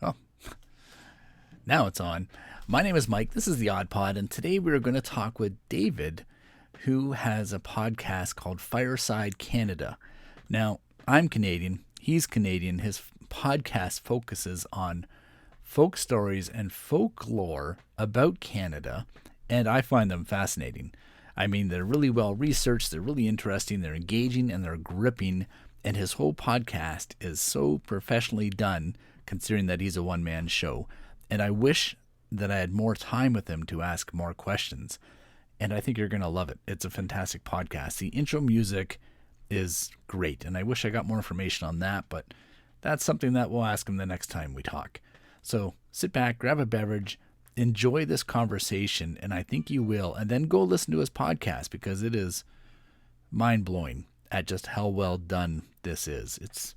Oh, now it's on. My name is Mike. This is the Aud Pod, and today we're going to talk with David, who has a podcast called Fireside Canada. Now, I'm Canadian. He's Canadian. His podcast focuses on folk stories and folklore about Canada, and I find them fascinating. I mean, they're really well researched, they're really interesting, they're engaging, and they're gripping. And his whole podcast is so professionally done, considering that he's a one man show. And I wish that I had more time with him to ask more questions. And I think you're going to love it. It's a fantastic podcast. The intro music is great. And I wish I got more information on that, but that's something that we'll ask him the next time we talk. So sit back, grab a beverage, enjoy this conversation, and I think you will. And then go listen to his podcast because it is mind blowing at just how well done this is. It's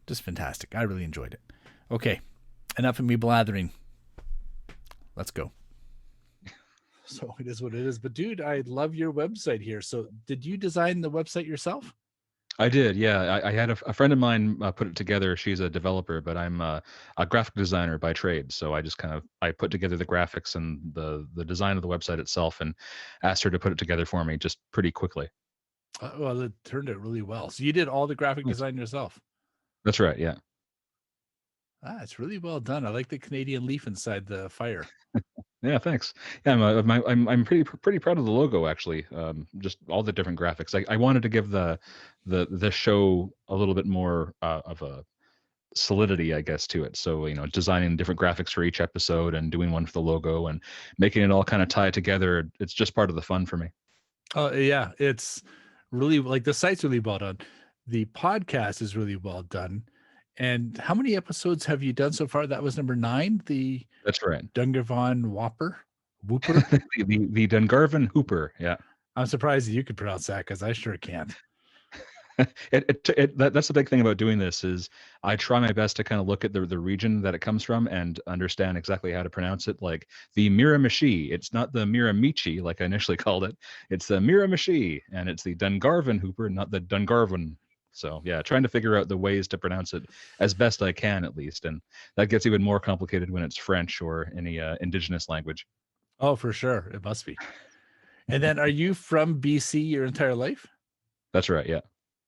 just fantastic. I really enjoyed it. Okay, enough of me blathering. Let's go. So it is what it is. But dude, I love your website here. So did you design the website yourself? I did, yeah. I had a friend of mine put it together. She's a developer, but I'm a graphic designer by trade. So I just I put together the graphics and the design of the website itself, and asked her to put it together for me just pretty quickly. Well, it turned out really well. So you did all the graphic design yourself. That's right, yeah. It's really well done. I like the Canadian leaf inside the fire. Yeah, thanks. Yeah, I'm pretty proud of the logo actually. Just all the different graphics. I wanted to give the show a little bit more of a solidity, I guess, to it. So designing different graphics for each episode and doing one for the logo and making it all kind of tie together. It's just part of the fun for me. Oh yeah, it's really like the site's really well done. The podcast is really well done. And how many episodes have you done so far? That was number 9. The That's right. Dungarvan Whooper. the Dungarvan Hooper. Yeah. I'm surprised that you could pronounce that because I sure can't. That's the big thing about doing this is I try my best to kind of look at the region that it comes from and understand exactly how to pronounce it. Like the Miramichi, it's not the Miramichi like I initially called it. It's the Miramichi, and it's the Dungarvan Hooper, not the Dungarvan. So yeah, trying to figure out the ways to pronounce it as best I can, at least, and that gets even more complicated when it's French or any indigenous language. Oh, for sure, it must be. And then, are you from BC your entire life? That's right. Yeah.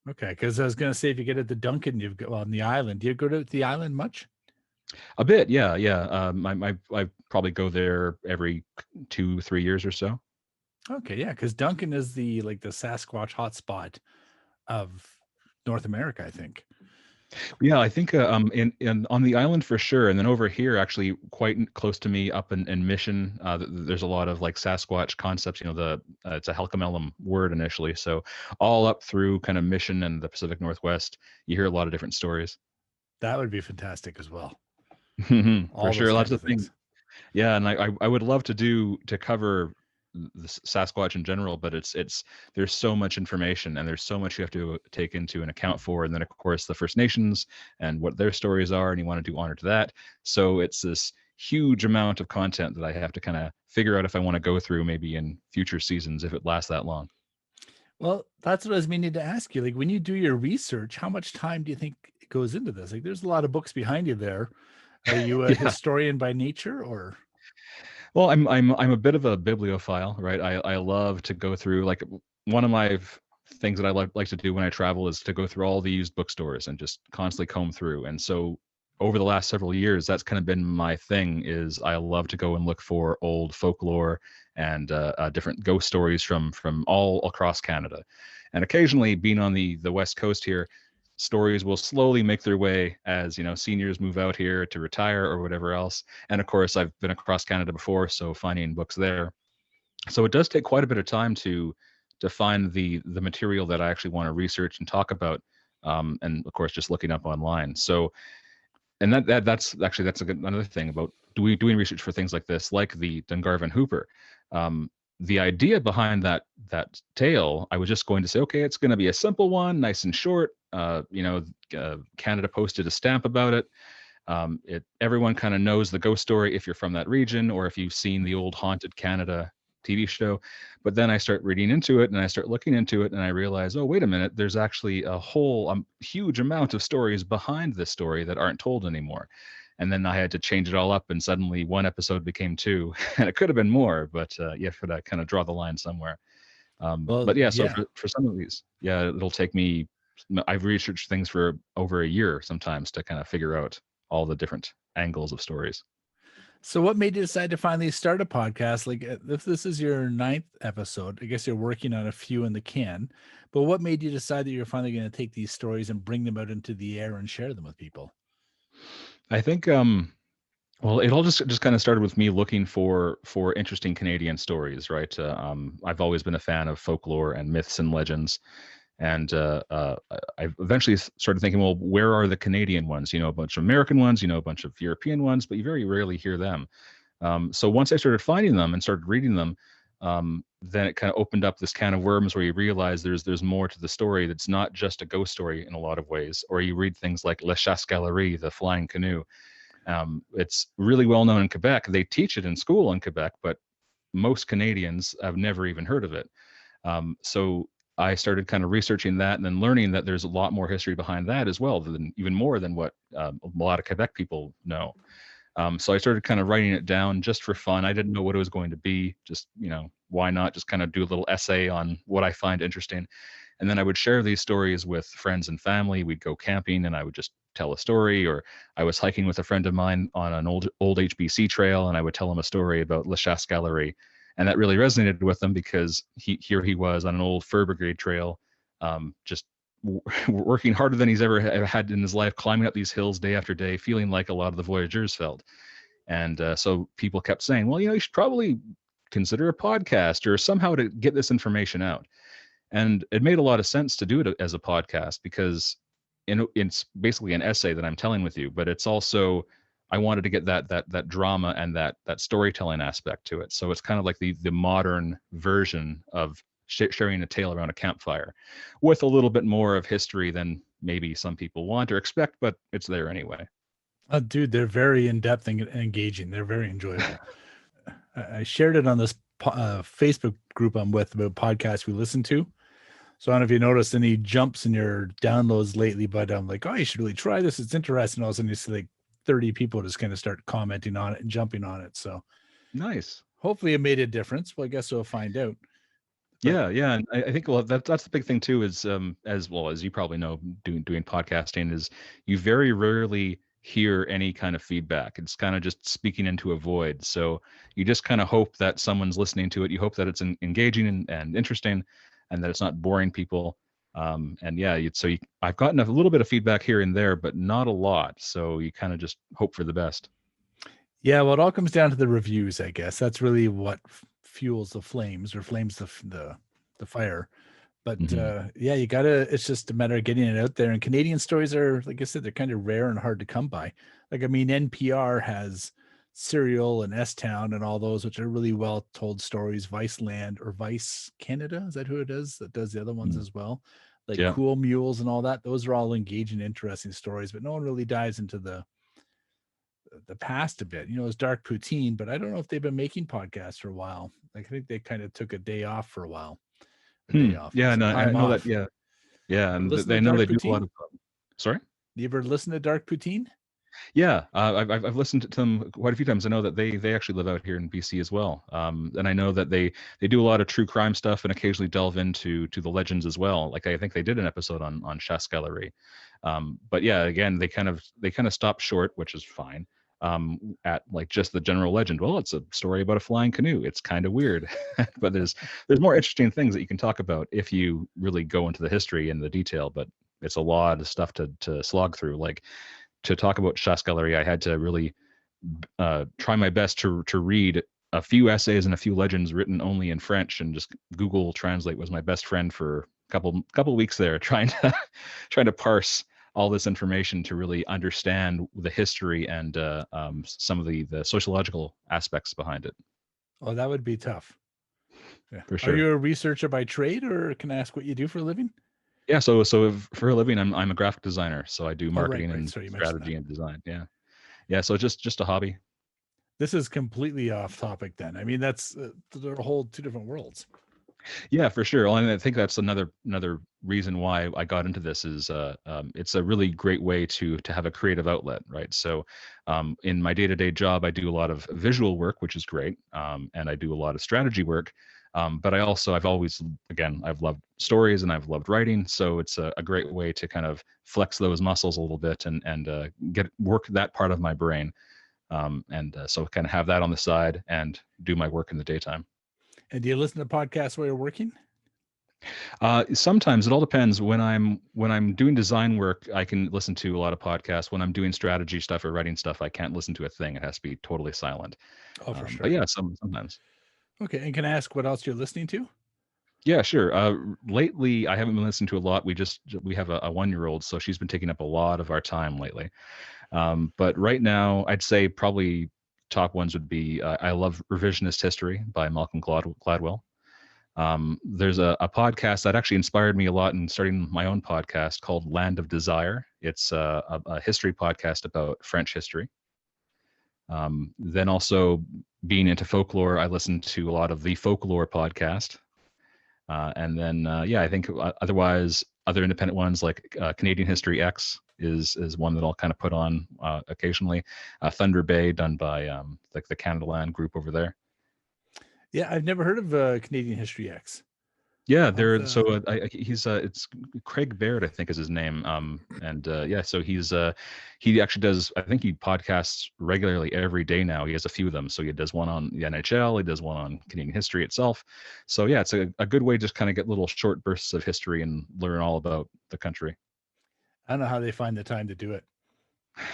Okay, because I was going to say, if you get at the Duncan, you've got on the island. Do you go to the island much? A bit, yeah. I probably go there every 2-3 years or so. Okay, yeah, because Duncan is the Sasquatch hotspot of North America, I think. Yeah, I think in on the island for sure, and then over here, actually, quite close to me, up in Mission, there's a lot of like Sasquatch concepts. It's a Halkomelem word initially, so all up through kind of Mission and the Pacific Northwest, you hear a lot of different stories. That would be fantastic as well. For sure, lots of things. Yeah, and I would love to cover the Sasquatch in general, but it's there's so much information and there's so much you have to take into an account for, and then of course the First Nations and what their stories are, and you want to do honor to that. So it's this huge amount of content that I have to kind of figure out if I want to go through maybe in future seasons if it lasts that long. Well, that's what I was meaning to ask you. Like, when you do your research, how much time do you think goes into this? Like, there's a lot of books behind you there. Are you a historian by nature, or? Well, I'm a bit of a bibliophile, right? I love to go through, like, one of my things that I like to do when I travel is to go through all the used bookstores and just constantly comb through. And so over the last several years, that's kind of been my thing. Is I love to go and look for old folklore and different ghost stories from all across Canada. And occasionally, being on the West Coast here, stories will slowly make their way as seniors move out here to retire or whatever else. And of course, I've been across Canada before, so finding books there. So it does take quite a bit of time to find the material that I actually want to research and talk about, and of course just looking up online. So, and that's another thing about doing research for things like this, like the Dungarvan Hooper. The idea behind that tale, I was just going to say, okay, it's going to be a simple one, nice and short. Canada posted a stamp about it. Everyone kind of knows the ghost story if you're from that region, or if you've seen the old Haunted Canada TV show. But then I start reading into it and I start looking into it and I realize, oh, wait a minute, there's actually a whole huge amount of stories behind this story that aren't told anymore. And then I had to change it all up, and suddenly one episode became two, and it could have been more, but you have to kind of draw the line somewhere. Well, But yeah, so yeah. for some of these, yeah, it'll take me. I've researched things for over a year sometimes to kind of figure out all the different angles of stories. So what made you decide to finally start a podcast? Like if this is your 9th episode, I guess you're working on a few in the can, but what made you decide that you're finally going to take these stories and bring them out into the air and share them with people? I think well, it all just kind of started with me looking for interesting Canadian stories, right? I've always been a fan of folklore and myths and legends, and I eventually started thinking, well, where are the Canadian ones? You know, a bunch of American ones, you know, a bunch of European ones, but you very rarely hear them. So once I started finding them and started reading them, then it kind of opened up this can of worms where you realize there's more to the story. That's not just a ghost story in a lot of ways. Or you read things like Le Chasse-Galerie, the flying canoe. It's really well known in Quebec. They teach it in school in Quebec, but most Canadians have never even heard of it. So I started kind of researching that and then learning that there's a lot more history behind that as well, even more than what a lot of Quebec people know. So I started kind of writing it down just for fun. I didn't know what it was going to be. Just, you know, why not just kind of do a little essay on what I find interesting. And then I would share these stories with friends and family. We'd go camping and I would just tell a story, or I was hiking with a friend of mine on an old HBC trail and I would tell him a story about Le Chasse-Galerie. And that really resonated with him because here he was on an old fur brigade trail, just working harder than he's ever had in his life, climbing up these hills day after day, feeling like a lot of the voyageurs felt. And so people kept saying, well, you know, you should probably consider a podcast or somehow to get this information out. And it made a lot of sense to do it as a podcast because it's basically an essay that I'm telling with you, but it's also, I wanted to get that drama and that storytelling aspect to it. So it's kind of like the modern version of sharing a tale around a campfire with a little bit more of history than maybe some people want or expect, but it's there anyway. Dude, they're very in-depth and engaging. They're very enjoyable. I shared it on this Facebook group I'm with about podcasts we listen to. So I don't know if you noticed any jumps in your downloads lately, but I'm like, oh, you should really try this. It's interesting. All of a sudden you see like 30 people just kind of start commenting on it and jumping on it. So nice. Hopefully it made a difference. Well, I guess we'll find out. But yeah. And I think, well, that's the big thing too, is as well as you probably know, doing podcasting is you very rarely hear any kind of feedback. It's kind of just speaking into a void. So you just kind of hope that someone's listening to it. You hope that it's engaging and interesting and that it's not boring people. And yeah, I've gotten a little bit of feedback here and there, but not a lot. So you kind of just hope for the best. Yeah, well, it all comes down to the reviews, I guess. That's really what fuels the flames or flames the fire. But yeah, it's just a matter of getting it out there. And Canadian stories are, like I said, they're kind of rare and hard to come by. Like, I mean, NPR has Serial and S-Town and all those, which are really well told stories. Viceland or Vice Canada, is that who it is that does the other ones as well? Like Cool Mules and all that. Those are all engaging, interesting stories, but no one really dives into the past a bit. You know, it's Dark Poutine, but I don't know if they've been making podcasts for a while. Like, I think they kind of took a day off for a while. Day off. Yeah, no, I know that. Yeah, yeah, and they know they do a lot of. Sorry, you ever listen to Dark Poutine? Yeah, I've listened to them quite a few times. I know that they actually live out here in BC as well, and I know that they do a lot of true crime stuff and occasionally delve into the legends as well. Like I think they did an episode on Chasse-Galerie, but yeah, again they kind of stopped short, which is fine. At like just the general legend. Well, it's a story about a flying canoe. It's kind of weird, but there's more interesting things that you can talk about if you really go into the history and the detail. But it's a lot of stuff to slog through. Like to talk about Chasse-Galerie, I had to really try my best to read a few essays and a few legends written only in French, and just Google Translate was my best friend for a couple weeks there, trying to parse all this information to really understand the history and some of the sociological aspects behind it. Oh, that would be tough. Yeah. For sure. Are you a researcher by trade, or can I ask what you do for a living? Yeah, so for a living, I'm a graphic designer, so I do marketing and strategy and design. Yeah, so just a hobby. This is completely off topic then. I mean, they're a whole two different worlds. Yeah, for sure. Well, and I think that's another reason why I got into this is it's a really great way to have a creative outlet, right? So in my day-to-day job, I do a lot of visual work, which is great, and I do a lot of strategy work. But I've always, again, I've loved stories and I've loved writing, so it's a great way to kind of flex those muscles a little bit and get work that part of my brain, so kind of have that on the side and do my work in the daytime. And do you listen to podcasts while you're working? Sometimes it all depends. When I'm doing design work, I can listen to a lot of podcasts. When I'm doing strategy stuff or writing stuff, I can't listen to a thing. It has to be totally silent. Oh, for sure. But yeah, sometimes. Okay. And can I ask what else you're listening to? Yeah, sure. Lately, I haven't been listening to a lot. We have a 1-year-old, so she's been taking up a lot of our time lately. But right now, I'd say probably top ones would be I love Revisionist History by Malcolm Gladwell. There's a podcast that actually inspired me a lot in starting my own podcast called Land of Desire. It's a history podcast about French history. Then also being into folklore, I listen to a lot of the Folklore podcast. And then, I think otherwise, other independent ones like Canadian History X is one that I'll kind of put on occasionally. Thunder Bay, done by the Canada Land group over there. Yeah, I've never heard of Canadian History X. Yeah, it's Craig Baird, I think is his name. So he actually does, I think he podcasts regularly every day now. He has a few of them. So he does one on the NHL, he does one on Canadian history itself. So yeah, it's a good way to just kind of get little short bursts of history and learn all about the country. I don't know how they find the time to do it.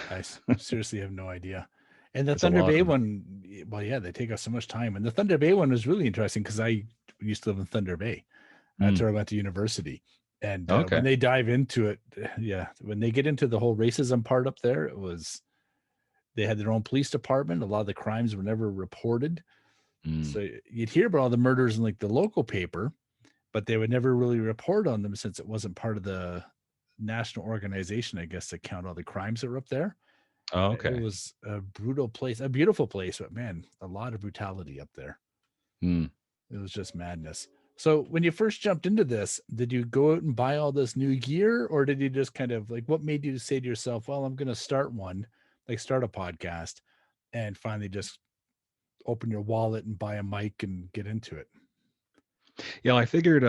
I seriously have no idea. And the It's Thunder Bay one, well, yeah, they take us so much time. And the Thunder Bay one was really interesting because I used to live in Thunder Bay. That's where I went to university. And when they dive into it, when they get into the whole racism part up there, they had their own police department. A lot of the crimes were never reported. So you'd hear about all the murders in like the local paper, but they would never really report on them since it wasn't part of the national organization, I guess, to count all the crimes that were up there. Oh, okay. It was a brutal place, a beautiful place, but man, a lot of brutality up there. It was just madness. So when you first jumped into this, did you go out and buy all this new gear, or did you just kind of like, what made you say to yourself, well, I'm going to start a podcast, and finally just open your wallet and buy a mic and get into it? Yeah, I figured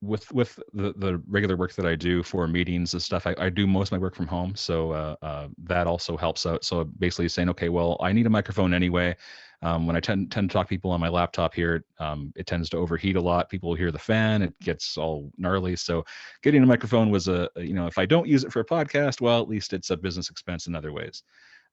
with the regular work that I do for meetings and stuff, I do most of my work from home. So that also helps out. So basically saying, okay, well, I need a microphone anyway. When I tend to talk to people on my laptop here, it tends to overheat a lot. People hear the fan, it gets all gnarly. So getting a microphone was if I don't use it for a podcast, well, at least it's a business expense in other ways.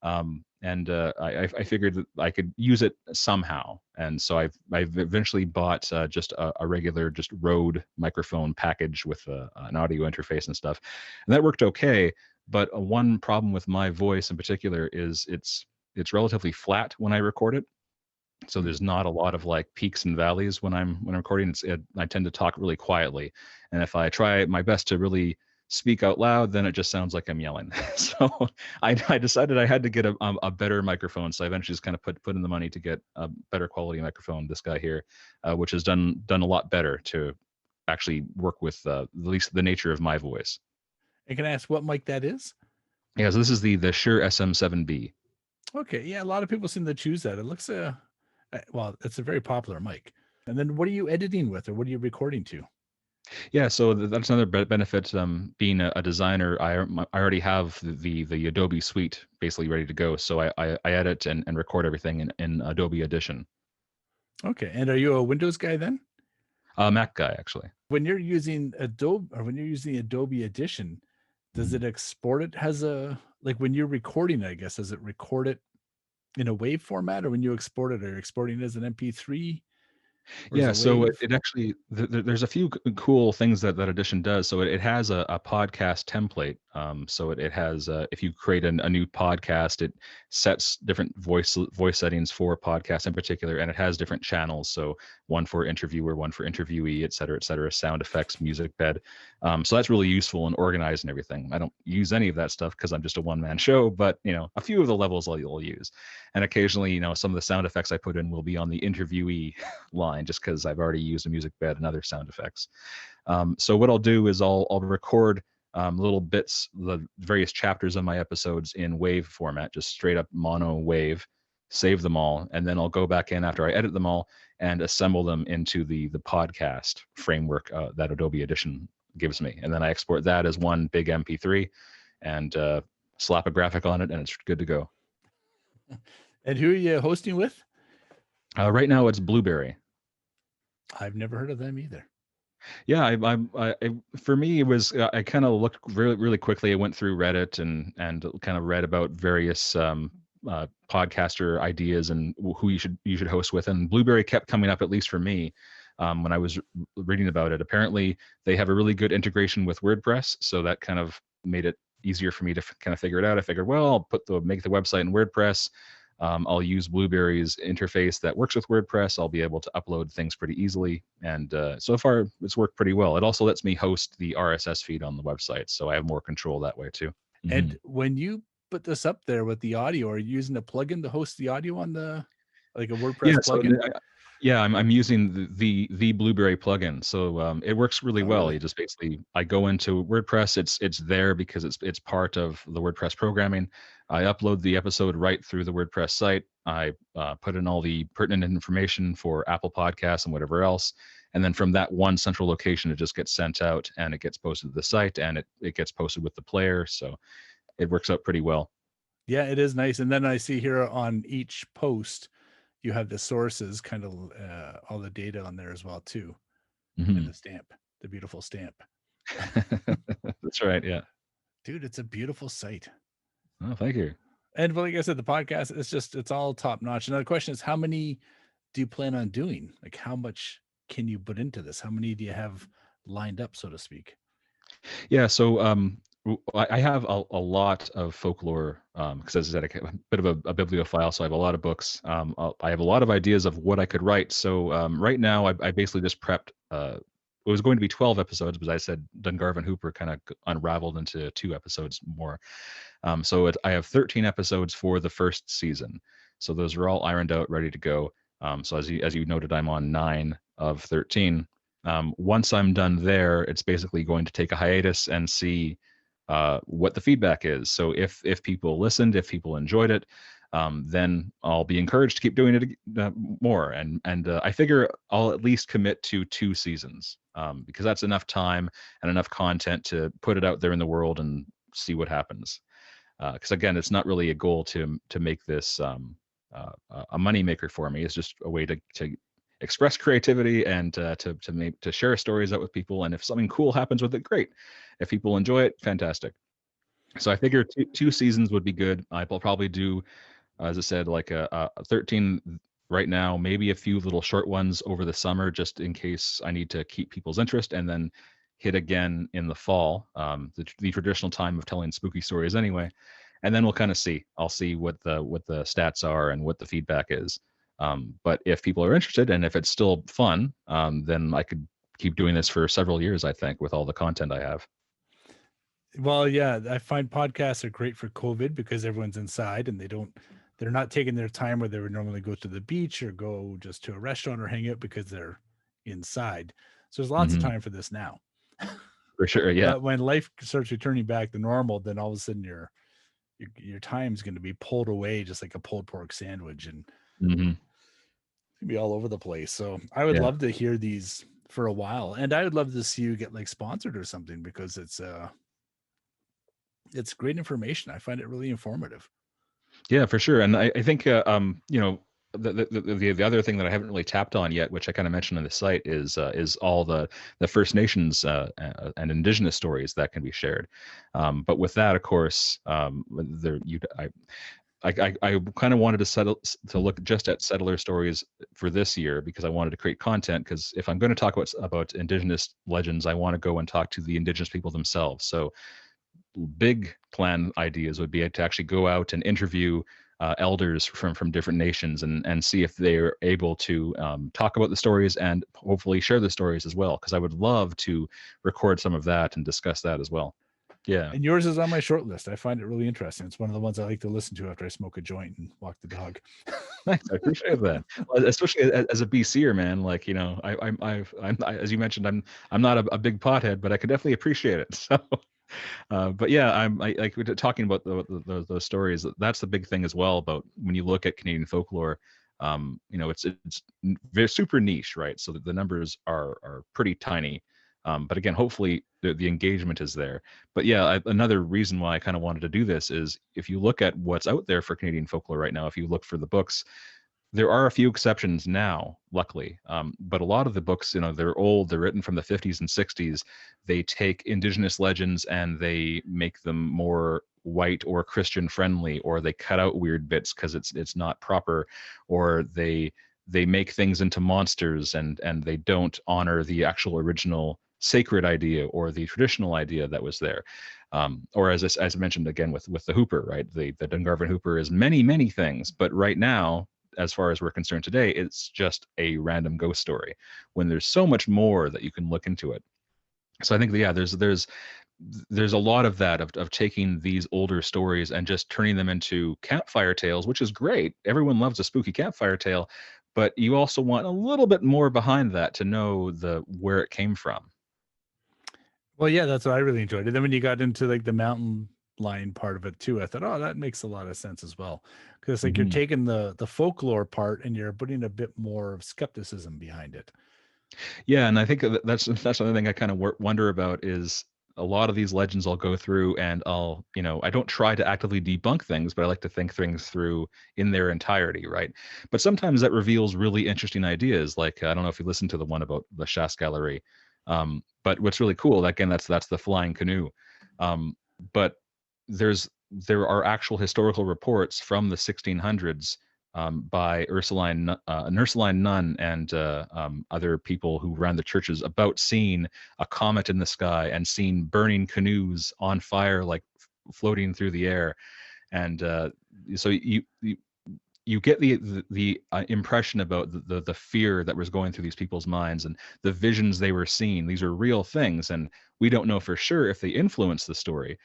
I figured that I could use it somehow. And so I've eventually bought just a regular just Rode microphone package with an audio interface and stuff. And that worked okay. But one problem with my voice in particular is it's relatively flat when I record it. So there's not a lot of like peaks and valleys when I'm recording. I tend to talk really quietly. And if I try my best to really speak out loud, then it just sounds like I'm yelling. So I decided I had to get a better microphone. So I eventually just kind of put in the money to get a better quality microphone. This guy here, which has done a lot better to actually work with at least the nature of my voice. And can I ask what mic that is? Yeah, so this is the Shure SM7B. Okay, yeah, a lot of people seem to choose that. It looks it's a very popular mic. And then what are you editing with, or what are you recording to? Yeah, so that's another benefit. Being a designer, I already have the Adobe suite basically ready to go. So I edit and record everything in Adobe Audition. Okay, and are you a Windows guy then? Mac guy, actually. When you're using Adobe Audition, does it export it when you're recording it, I guess, does it record it in a WAV format, or when you export it, are you exporting it as an MP3? or is Yeah, it so Wave? it actually there's a few cool things that that edition does. So it has a podcast template. So it has if you create a new podcast, it sets different voice settings for podcasts in particular, and it has different channels. So one for interviewer, one for interviewee, et cetera, sound effects, music bed. So that's really useful and organized and everything. I don't use any of that stuff because I'm just a one-man show, but a few of the levels I'll use, and occasionally some of the sound effects I put in will be on the interviewee line just because I've already used a music bed and other sound effects. So what I'll do is I'll record little bits, the various chapters of my episodes in wave format, just straight up mono wave, save them all, and then I'll go back in after I edit them all and assemble them into the podcast framework that Adobe Edition gives me. And then I export that as one big MP3 and slap a graphic on it, and it's good to go. And who are you hosting with? Right now it's Blueberry. I've never heard of them either. Yeah, for me, it was I kind of looked really quickly. I went through Reddit and kind of read about various podcaster ideas and who you should host with. And Blueberry kept coming up, at least for me, when I was reading about it. Apparently, they have a really good integration with WordPress, so that kind of made it easier for me to kind of figure it out. I figured, well, I'll make the website in WordPress. I'll use Blueberry's interface that works with WordPress. I'll be able to upload things pretty easily. And so far, it's worked pretty well. It also lets me host the RSS feed on the website, so I have more control that way too. And when you put this up there with the audio, are you using a plugin to host the audio on like a WordPress plugin? Yeah, I'm using the Blueberry plugin, so it works really well. Really? You just basically I go into WordPress. It's there because it's part of the WordPress programming. I upload the episode right through the WordPress site. I put in all the pertinent information for Apple Podcasts and whatever else, and then from that one central location, it just gets sent out and it gets posted to the site, and it gets posted with the player. So it works out pretty well. Yeah, it is nice. And then I see here on each post, you have the sources, kind of all the data on there as well too, and the stamp, the beautiful stamp. That's right. Yeah, dude, it's a beautiful site. Oh, thank you. And like I said, the podcast, it's all top notch. Another question is, how many do you plan on doing? Like, how much can you put into this? How many do you have lined up, so to speak? Yeah, so I have a lot of folklore because, as I said, I'm a bit of a bibliophile, so I have a lot of books. I have a lot of ideas of what I could write. So right now, I basically just prepped. It was going to be 12 episodes, but I said Dungarvan Hooper kind of unraveled into 2 episodes more. So I have 13 episodes for the first season. So those are all ironed out, ready to go. So as you noted, I'm on 9 of 13. Once I'm done there, it's basically going to take a hiatus and see what the feedback is. So if people listened, if people enjoyed it, then I'll be encouraged to keep doing it more. And I figure I'll at least commit to 2 seasons because that's enough time and enough content to put it out there in the world and see what happens. Because again, it's not really a goal to make this a moneymaker for me. It's just a way to express creativity and to share stories out with people. And if something cool happens with it, great. If people enjoy it, fantastic. So I figure 2 seasons would be good. I'll probably do, as I said, like a 13 right now, maybe a few little short ones over the summer, just in case I need to keep people's interest, and then hit again in the fall, the traditional time of telling spooky stories anyway. And then we'll kind of see. I'll see what the stats are and what the feedback is. But if people are interested and if it's still fun, then I could keep doing this for several years, I think, with all the content I have. Well, yeah, I find podcasts are great for COVID because everyone's inside and they're not taking their time where they would normally go to the beach or go just to a restaurant or hang out because they're inside. So there's lots of time for this now. For sure, yeah. But when life starts returning back to normal, then all of a sudden your time's going to be pulled away just like a pulled pork sandwich, and it's going to be all over the place. So I would love to hear these for a while, and I would love to see you get like sponsored or something because it's great information. I find it really informative. Yeah, for sure. And I think the other thing that I haven't really tapped on yet, which I kind of mentioned on the site, is all the First Nations and Indigenous stories that can be shared. But with that, of course, I kind of wanted to look just at settler stories for this year because I wanted to create content. Because if I'm going to talk about Indigenous legends, I want to go and talk to the Indigenous people themselves. So big plan ideas would be to actually go out and interview elders from different nations and see if they're able to talk about the stories and hopefully share the stories as well. Because I would love to record some of that and discuss that as well. Yeah. And yours is on my short list. I find it really interesting. It's one of the ones I like to listen to after I smoke a joint and walk the dog. Nice, I appreciate that. Well, especially as a BCer, man. Like, as you mentioned, I'm not a big pothead, but I could definitely appreciate it. So, but yeah, like we're talking about those stories. That's the big thing as well about when you look at Canadian folklore. It's very super niche, right? So the numbers are pretty tiny. But again, hopefully the engagement is there. But yeah, another reason why I kind of wanted to do this is if you look at what's out there for Canadian folklore right now, if you look for the books, there are a few exceptions now, luckily. But a lot of the books, they're old, they're written from the 50s and 60s. They take Indigenous legends and they make them more white or Christian friendly, or they cut out weird bits because it's not proper, or they make things into monsters and they don't honor the actual original sacred idea or the traditional idea that was there. Or as I mentioned again with the Hooper, right? The Dungarvan Hooper is many things, but right now, as far as we're concerned today, it's just a random ghost story when there's so much more that you can look into it. So I think that, yeah, there's a lot of that of taking these older stories and just turning them into campfire tales, which is great. Everyone loves a spooky campfire tale, but you also want a little bit more behind that to know where it came from. Well, yeah, that's what I really enjoyed. And then when you got into like the mountain lion part of it too, I thought, oh, that makes a lot of sense as well. Because like you're taking the folklore part and you're putting a bit more of skepticism behind it. Yeah, and I think that's another thing I kind of wonder about is a lot of these legends I'll go through and I don't try to actively debunk things, but I like to think things through in their entirety, right? But sometimes that reveals really interesting ideas. Like, I don't know if you listened to the one about the Chasse Gallery, but what's really cool, again, that's the flying canoe. But there are actual historical reports from the 1600s by an Ursuline nun and other people who ran the churches about seeing a comet in the sky and seeing burning canoes on fire, like floating through the air. And so you get the impression about the fear that was going through these people's minds and the visions they were seeing. These are real things, and we don't know for sure if they influence the story,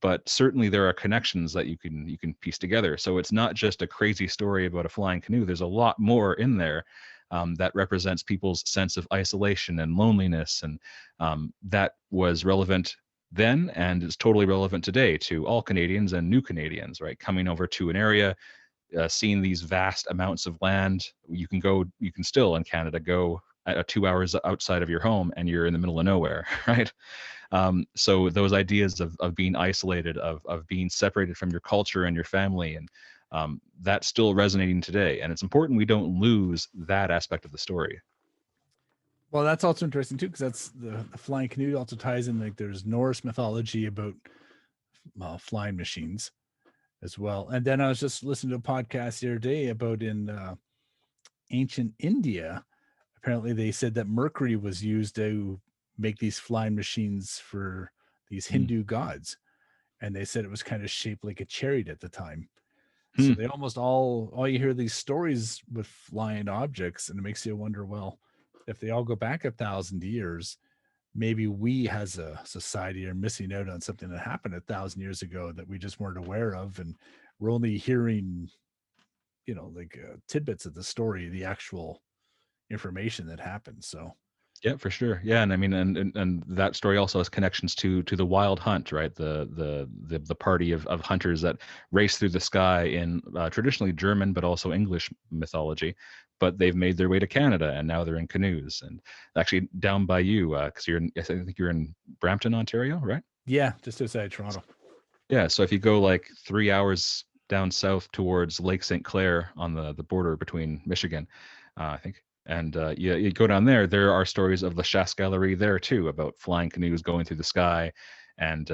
but certainly there are connections that you can piece together. So it's not just a crazy story about a flying canoe. There's a lot more in there that represents people's sense of isolation and loneliness, and that was relevant then and is totally relevant today to all Canadians and new Canadians, right? Coming over to an area, seeing these vast amounts of land. You can still in Canada go 2 hours outside of your home and you're in the middle of nowhere, right? So those ideas of being isolated, of being separated from your culture and your family, and that's still resonating today. And it's important we don't lose that aspect of the story. Well, that's also interesting too, because that's the flying canoe also ties in, like there's Norse mythology about flying machines as well. And then I was just listening to a podcast the other day about in ancient India, apparently they said that mercury was used to make these flying machines for these Hindu gods. And they said it was kind of shaped like a chariot at the time. So they almost all you hear these stories with flying objects, and it makes you wonder, well, if they all go back 1,000 years, maybe we as a society are missing out on something that happened 1,000 years ago that we just weren't aware of, and we're only hearing, tidbits of the story, the actual information that happened. So yeah, for sure. Yeah, and I mean, and that story also has connections to the Wild Hunt, right? The party of hunters that race through the sky in traditionally German but also English mythology, but they've made their way to Canada and now they're in canoes. And actually down by you, because I think you're in Brampton, Ontario, right? Yeah, just outside Toronto. Yeah, so if you go like 3 hours down south towards Lake St. Clair on the border between Michigan, I think. And you go down there, there are stories of the Chasse Gallery there too, about flying canoes going through the sky and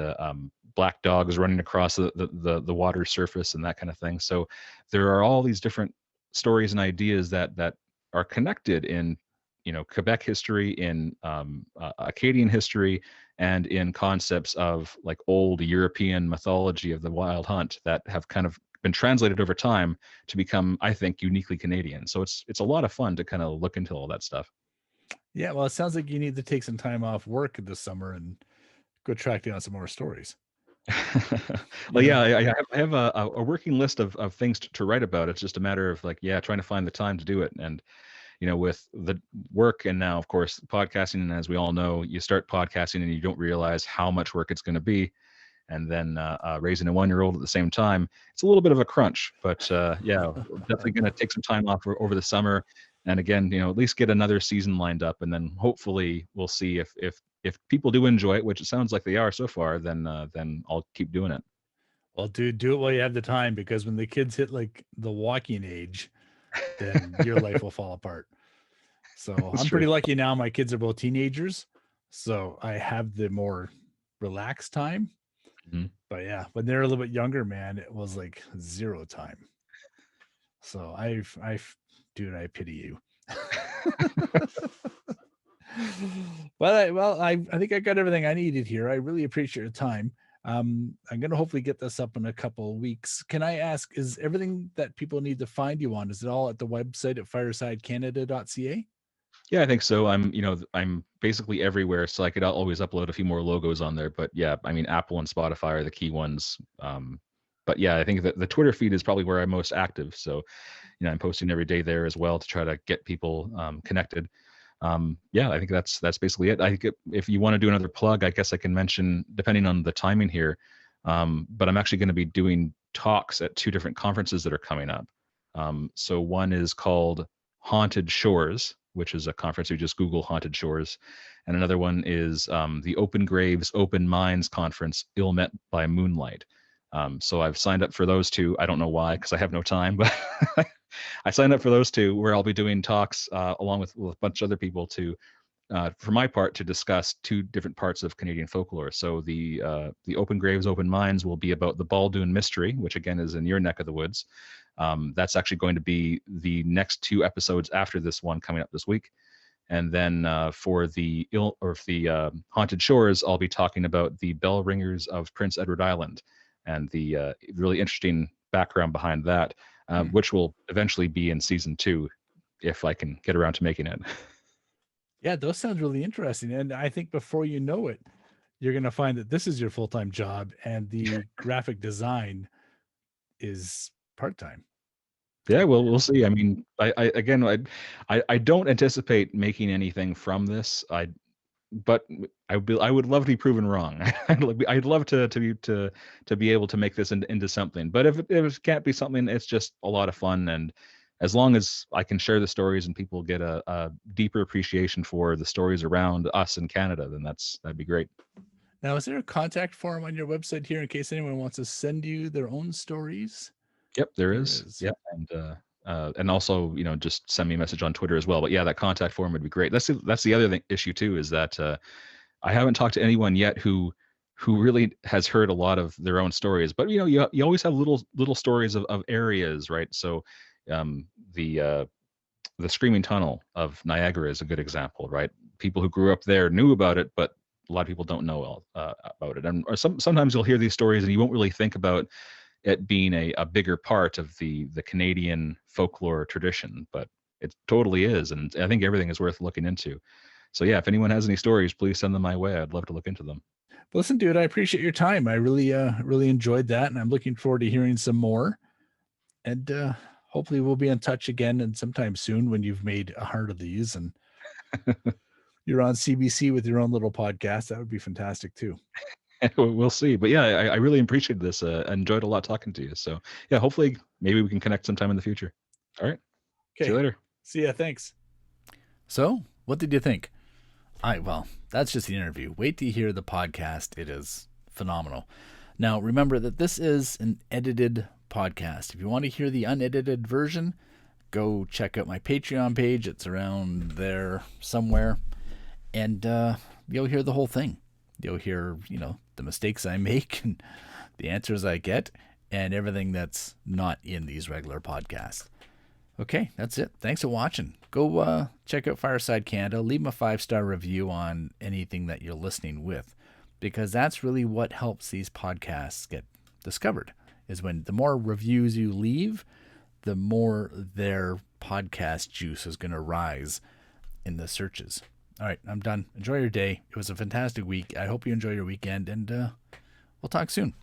black dogs running across the water surface and that kind of thing. So there are all these different stories and ideas that are connected in, Quebec history, in Acadian history, and in concepts of like old European mythology of the wild hunt that have kind of been translated over time to become, I think, uniquely Canadian. So it's a lot of fun to kind of look into all that stuff. Yeah, well, it sounds like you need to take some time off work this summer and go track down some more stories. Well, yeah, I have a working list of things to write about. It's just a matter of like, trying to find the time to do it. And, with the work and now, of course, podcasting, and as we all know, you start podcasting and you don't realize how much work it's going to be. And then raising a 1-year-old at the same time, it's a little bit of a crunch. But definitely going to take some time off over the summer. And again, at least get another season lined up. And then hopefully we'll see if people do enjoy it, which it sounds like they are so far, then I'll keep doing it. Well, dude, do it while you have the time, because when the kids hit like the walking age, then your life will fall apart. So I'm pretty lucky now. My kids are both teenagers, so I have the more relaxed time. Mm-hmm. But yeah, when they're a little bit younger, man, it was like zero time. So I pity you. Well, I think I got everything I needed here. I really appreciate your time. I'm going to hopefully get this up in a couple of weeks. Can I ask, is everything that people need to find you on, is it all at the website at firesidecanada.ca? Yeah, I think so. I'm basically everywhere, so I could always upload a few more logos on there. But yeah, I mean, Apple and Spotify are the key ones. But yeah, I think that the Twitter feed is probably where I'm most active. So, I'm posting every day there as well to try to get people connected. I think that's basically it. I think if you want to do another plug, I guess I can mention, depending on the timing here, but I'm actually going to be doing talks at 2 different conferences that are coming up. So one is called Haunted Shores, which is a conference. You just Google Haunted Shores. And another one is the Open Graves, Open Minds Conference, Ill Met by Moonlight. So I've signed up for those 2. I don't know why, because I have no time, but I signed up for those 2, where I'll be doing talks along with a bunch of other people for my part, to discuss 2 different parts of Canadian folklore. So the Open Graves, Open Minds will be about the Baldoon mystery, which again is in your neck of the woods. That's actually going to be the next 2 episodes after this one coming up this week. And then for the Haunted Shores, I'll be talking about the bell ringers of Prince Edward Island and the really interesting background behind that, which will eventually be in season 2, if I can get around to making it. Yeah, those sound really interesting. And I think before you know it, you're going to find that this is your full-time job and the graphic design is part-time. Yeah, well, we'll see. I mean, I don't anticipate making anything from this. But I would love to be proven wrong. I'd love to be able to make this into something. But if it can't be something, it's just a lot of fun. And as long as I can share the stories and people get a deeper appreciation for the stories around us in Canada, then that'd be great. Now, is there a contact form on your website here in case anyone wants to send you their own stories? Yep, there is. Yep, and also, just send me a message on Twitter as well. But yeah, that contact form would be great. That's the other issue too, is that I haven't talked to anyone yet who really has heard a lot of their own stories. But you always have little stories of areas, right? So the Screaming Tunnel of Niagara is a good example, right? People who grew up there knew about it, but a lot of people don't know about it. And sometimes you'll hear these stories and you won't really think about it being a bigger part of the Canadian folklore tradition, but it totally is. And I think everything is worth looking into. So yeah, if anyone has any stories, please send them my way. I'd love to look into them. Well, listen, dude, I appreciate your time. I really enjoyed that. And I'm looking forward to hearing some more. And hopefully we'll be in touch again and sometime soon when you've made 100 of these and you're on CBC with your own little podcast. That would be fantastic too. We'll see. But yeah, I really appreciate this. I enjoyed a lot talking to you. So yeah, hopefully maybe we can connect sometime in the future. All right. Okay. See you later. See ya. Thanks. So what did you think? Well, that's just the interview. Wait till you hear the podcast. It is phenomenal. Now, remember that this is an edited podcast. If you want to hear the unedited version, go check out my Patreon page. It's around there somewhere. And you'll hear the whole thing. You'll hear, the mistakes I make and the answers I get and everything that's not in these regular podcasts. Okay, that's it. Thanks for watching. Go check out Fireside Canada. Leave them a 5-star review on anything that you're listening with, because that's really what helps these podcasts get discovered, is when the more reviews you leave, the more their podcast juice is going to rise in the searches. All right, I'm done. Enjoy your day. It was a fantastic week. I hope you enjoy your weekend, and we'll talk soon.